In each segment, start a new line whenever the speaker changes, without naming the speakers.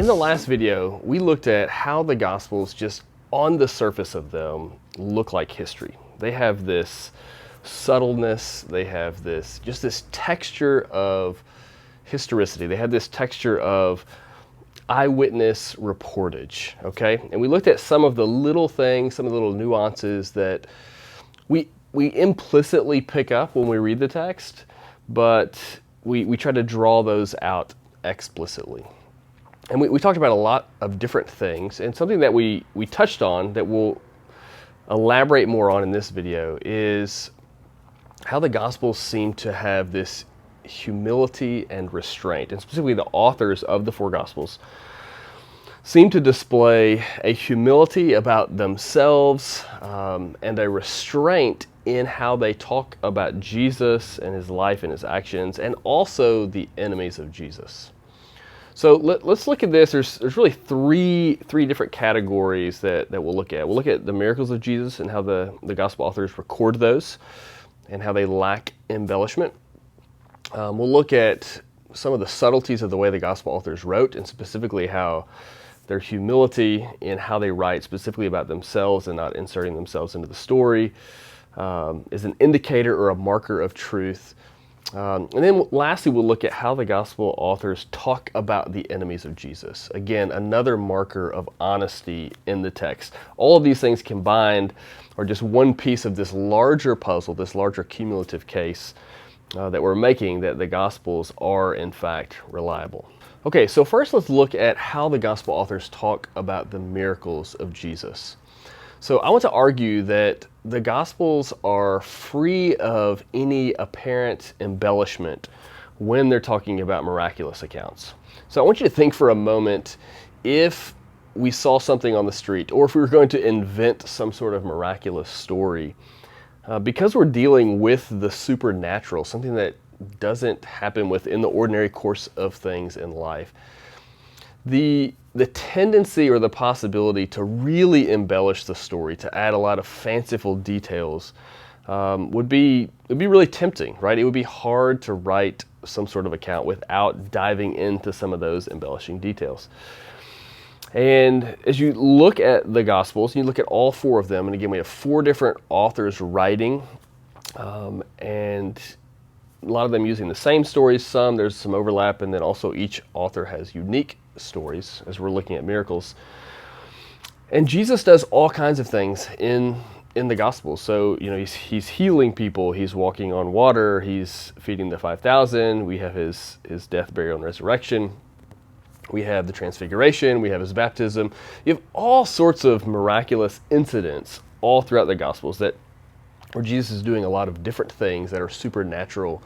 In the last video, we looked at how the Gospels, just on the surface of them, look like history. They have this subtleness, they have this texture of historicity. They have this texture of eyewitness reportage, okay? And we looked at some of the little things, some of the little nuances that we implicitly pick up when we read the text, but we try to draw those out explicitly. And we talked about a lot of different things, and something that we touched on that we'll elaborate more on in this video is how the Gospels seem to have this humility and restraint, and specifically the authors of the four Gospels seem to display a humility about themselves and a restraint in how they talk about Jesus and his life and his actions, and also the enemies of Jesus. So let's look at this. There's really three different categories that we'll look at. We'll look at the miracles of Jesus and how the gospel authors record those and how they lack embellishment. We'll look at some of the subtleties of the way the gospel authors wrote, and specifically how their humility in how they write specifically about themselves and not inserting themselves into the story is an indicator or a marker of truth. And then lastly, we'll look at how the gospel authors talk about the enemies of Jesus. Again, another marker of honesty in the text. All of these things combined are just one piece of this larger puzzle, this larger cumulative case that we're making, that the Gospels are in fact reliable. Okay, so first let's look at how the Gospel authors talk about the miracles of Jesus. So I want to argue that the Gospels are free of any apparent embellishment when they're talking about miraculous accounts. So I want you to think for a moment, if we saw something on the street, or if we were going to invent some sort of miraculous story, because we're dealing with the supernatural, something that doesn't happen within the ordinary course of things in life, the tendency or the possibility to really embellish the story, to add a lot of fanciful details, would be really tempting, right? It would be hard to write some sort of account without diving into some of those embellishing details. And as you look at the Gospels, you look at all four of them, and again, we have four different authors writing, and a lot of them using the same stories. There's some overlap, and then also each author has unique stories as we're looking at miracles. And Jesus does all kinds of things in the Gospels. So, he's healing people, he's walking on water, he's feeding the 5,000, we have his death, burial, and resurrection. We have the transfiguration, we have his baptism. You have all sorts of miraculous incidents all throughout the Gospels where Jesus is doing a lot of different things that are supernatural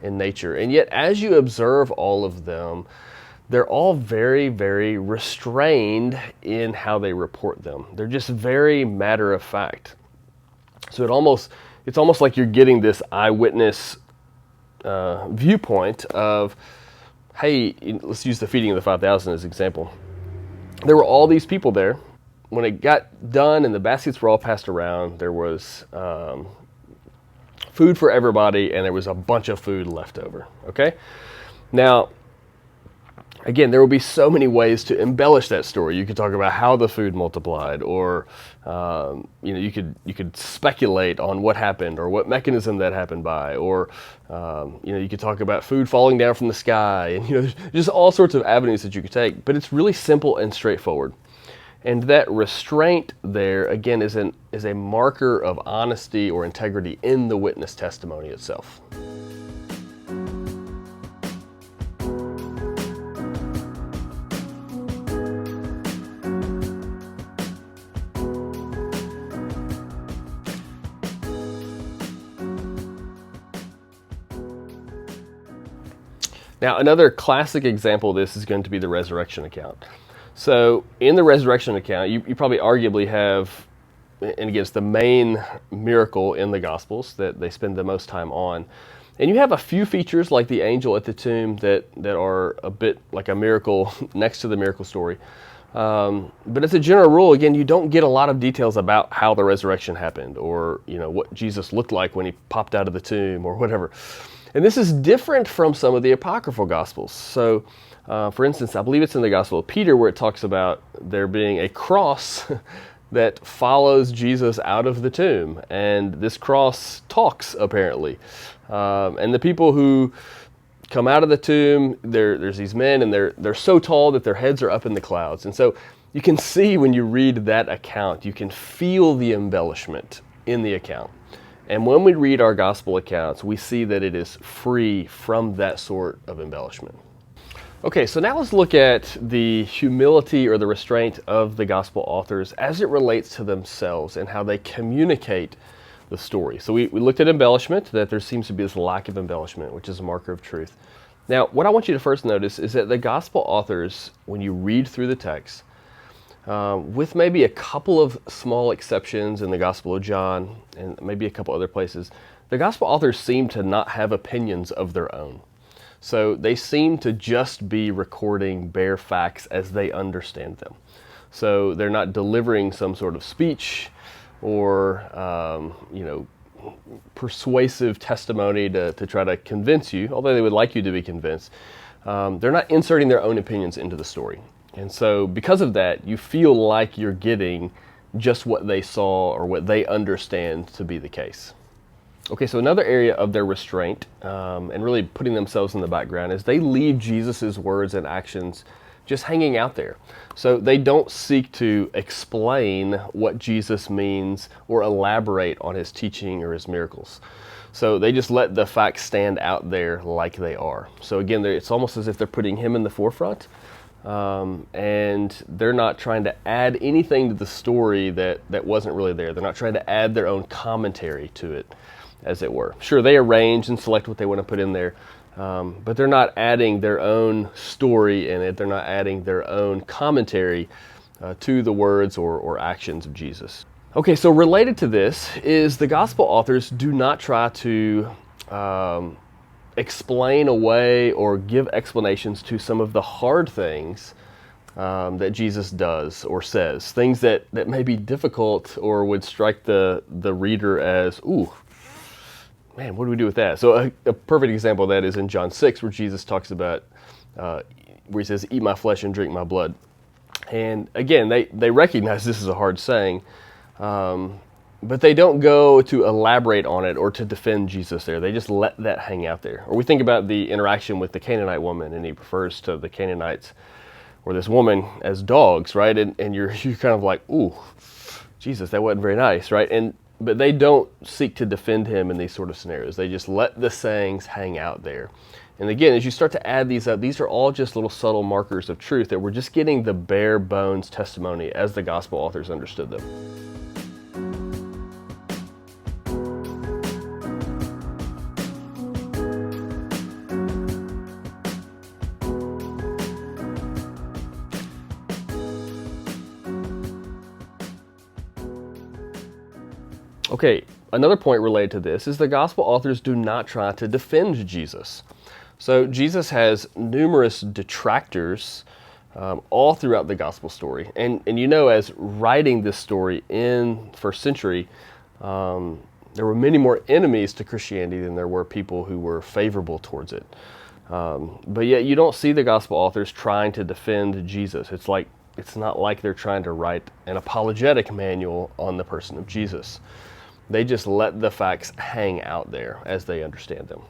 in nature. And yet, as you observe all of them, they're all very, very restrained in how they report them. They're just very matter of fact. So it's almost like you're getting this eyewitness viewpoint of, hey, let's use the feeding of the 5,000 as an example. There were all these people there. When it got done and the baskets were all passed around, there was food for everybody, and there was a bunch of food left over, okay? Now, again, there will be so many ways to embellish that story. You could talk about how the food multiplied, or you could speculate on what happened or what mechanism that happened by, or you could talk about food falling down from the sky, and there's just all sorts of avenues that you could take. But it's really simple and straightforward. And that restraint there, again, is a marker of honesty or integrity in the witness testimony itself. Now, another classic example of this is going to be the resurrection account. So in the resurrection account, you probably arguably have, and again, it's the main miracle in the Gospels that they spend the most time on. And you have a few features like the angel at the tomb that are a bit like a miracle next to the miracle story. But as a general rule, again, you don't get a lot of details about how the resurrection happened, or what Jesus looked like when he popped out of the tomb, or whatever. And this is different from some of the apocryphal Gospels. So For instance, I believe it's in the Gospel of Peter where it talks about there being a cross that follows Jesus out of the tomb. And this cross talks, apparently. And the people who come out of the tomb, there's these men, and they're so tall that their heads are up in the clouds. And so you can see when you read that account, you can feel the embellishment in the account. And when we read our gospel accounts, we see that it is free from that sort of embellishment. Okay, so now let's look at the humility or the restraint of the gospel authors as it relates to themselves and how they communicate the story. So we looked at embellishment, that there seems to be this lack of embellishment, which is a marker of truth. Now, what I want you to first notice is that the gospel authors, when you read through the text, with maybe a couple of small exceptions in the Gospel of John and maybe a couple other places, the gospel authors seem to not have opinions of their own. So they seem to just be recording bare facts as they understand them. So they're not delivering some sort of speech or, persuasive testimony to try to convince you, although they would like you to be convinced. They're not inserting their own opinions into the story. And so because of that, you feel like you're getting just what they saw or what they understand to be the case. Okay, so another area of their restraint and really putting themselves in the background is they leave Jesus' words and actions just hanging out there. So they don't seek to explain what Jesus means or elaborate on his teaching or his miracles. So they just let the facts stand out there like they are. So again, it's almost as if they're putting him in the forefront. And they're not trying to add anything to the story that wasn't really there. They're not trying to add their own commentary to it, as it were. Sure, they arrange and select what they want to put in there, but they're not adding their own story in it. They're not adding their own commentary to the words or actions of Jesus. Okay, so related to this is the gospel authors do not try to explain away or give explanations to some of the hard things that Jesus does or says, things that may be difficult or would strike the reader as, ooh, man, what do we do with that? So a perfect example of that is in John 6, where Jesus talks about, where he says, eat my flesh and drink my blood. And again, they recognize this is a hard saying, but they don't go to elaborate on it or to defend Jesus there. They just let that hang out there. Or we think about the interaction with the Canaanite woman, and he refers to the Canaanites or this woman as dogs, right? And you're kind of like, ooh, Jesus, that wasn't very nice, right? But they don't seek to defend him in these sort of scenarios. They just let the sayings hang out there. And again, as you start to add these up, these are all just little subtle markers of truth that we're just getting the bare bones testimony as the gospel authors understood them. Okay, another point related to this is the gospel authors do not try to defend Jesus. So Jesus has numerous detractors all throughout the gospel story. And as writing this story in first century, there were many more enemies to Christianity than there were people who were favorable towards it. But yet you don't see the gospel authors trying to defend Jesus. It's not like they're trying to write an apologetic manual on the person of Jesus. They just let the facts hang out there as they understand them.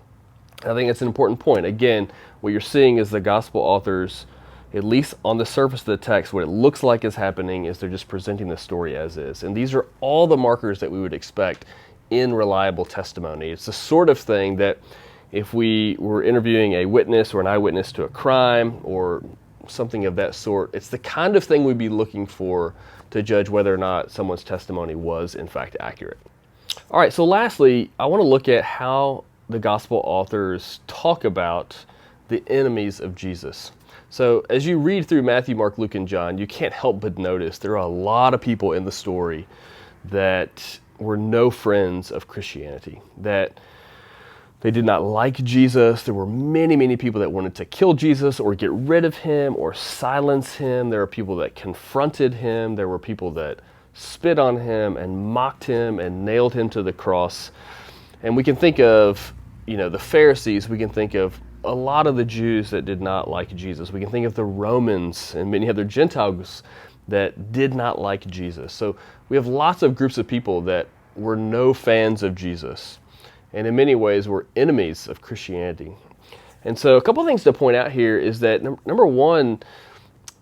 I think it's an important point. Again, what you're seeing is the gospel authors, at least on the surface of the text, what it looks like is happening is they're just presenting the story as is. And these are all the markers that we would expect in reliable testimony. It's the sort of thing that if we were interviewing a witness or an eyewitness to a crime or something of that sort, it's the kind of thing we'd be looking for to judge whether or not someone's testimony was in fact accurate. All right, so lastly, I want to look at how the gospel authors talk about the enemies of Jesus. So as you read through Matthew, Mark, Luke, and John, you can't help but notice there are a lot of people in the story that were no friends of Christianity, that they did not like Jesus. There were many, many people that wanted to kill Jesus or get rid of him or silence him. There were people that confronted him. There were people that spit on him and mocked him and nailed him to the cross. And we can think of, the Pharisees. We can think of a lot of the Jews that did not like Jesus. We can think of the Romans and many other Gentiles that did not like Jesus. So we have lots of groups of people that were no fans of Jesus, and in many ways were enemies of Christianity. And so a couple things to point out here is that, number one,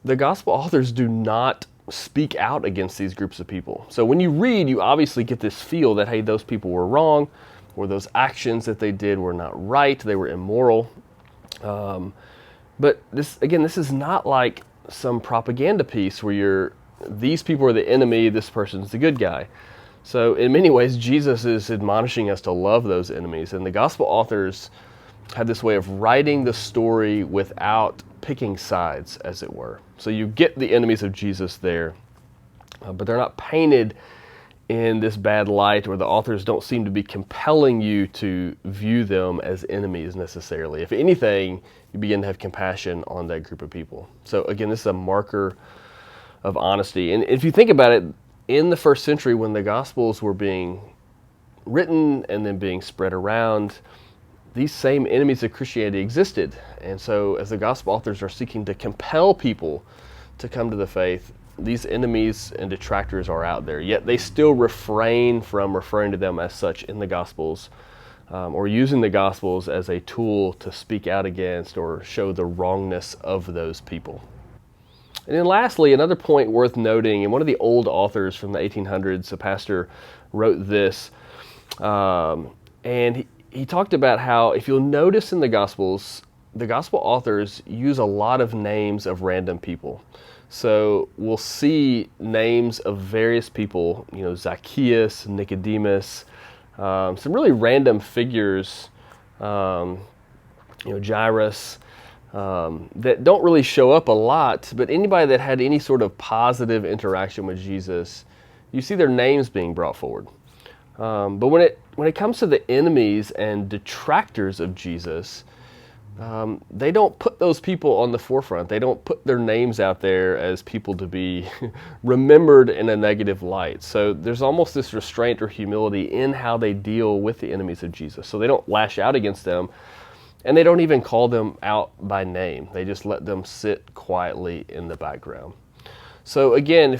the gospel authors do not speak out against these groups of people. So when you read, you obviously get this feel that, hey, those people were wrong, or those actions that they did were not right, they were immoral. But this is not like some propaganda piece where these people are the enemy, this person's the good guy. So in many ways, Jesus is admonishing us to love those enemies, and the gospel authors have this way of writing the story without picking sides, as it were. So you get the enemies of Jesus there, but they're not painted in this bad light, or the authors don't seem to be compelling you to view them as enemies necessarily. If anything, you begin to have compassion on that group of people. So again, this is a marker of honesty. And if you think about it, in the first century when the Gospels were being written and then being spread around, these same enemies of Christianity existed. And so as the Gospel authors are seeking to compel people to come to the faith, these enemies and detractors are out there, yet they still refrain from referring to them as such in the Gospels, or using the Gospels as a tool to speak out against or show the wrongness of those people. And then lastly, another point worth noting, and one of the old authors from the 1800s, a pastor, wrote this, and he talked about how, if you'll notice in the Gospels, the Gospel authors use a lot of names of random people. So we'll see names of various people, Zacchaeus, Nicodemus, some really random figures, Jairus, that don't really show up a lot, but anybody that had any sort of positive interaction with Jesus, you see their names being brought forward. But when it comes to the enemies and detractors of Jesus, they don't put those people on the forefront. They don't put their names out there as people to be remembered in a negative light. So there's almost this restraint or humility in how they deal with the enemies of Jesus. So they don't lash out against them, and they don't even call them out by name. They just let them sit quietly in the background. So again,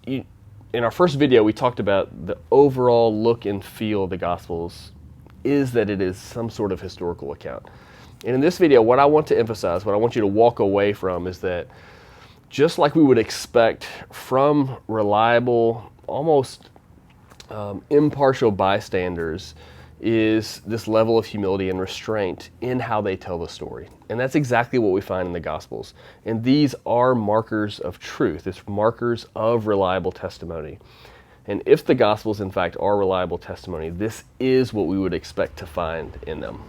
in our first video, we talked about the overall look and feel of the Gospels is that it is some sort of historical account. And in this video, what I want to emphasize, what I want you to walk away from, is that just like we would expect from reliable, almost impartial bystanders, is this level of humility and restraint in how they tell the story. And that's exactly what we find in the Gospels. And these are markers of truth. It's markers of reliable testimony. And if the Gospels, in fact, are reliable testimony, this is what we would expect to find in them.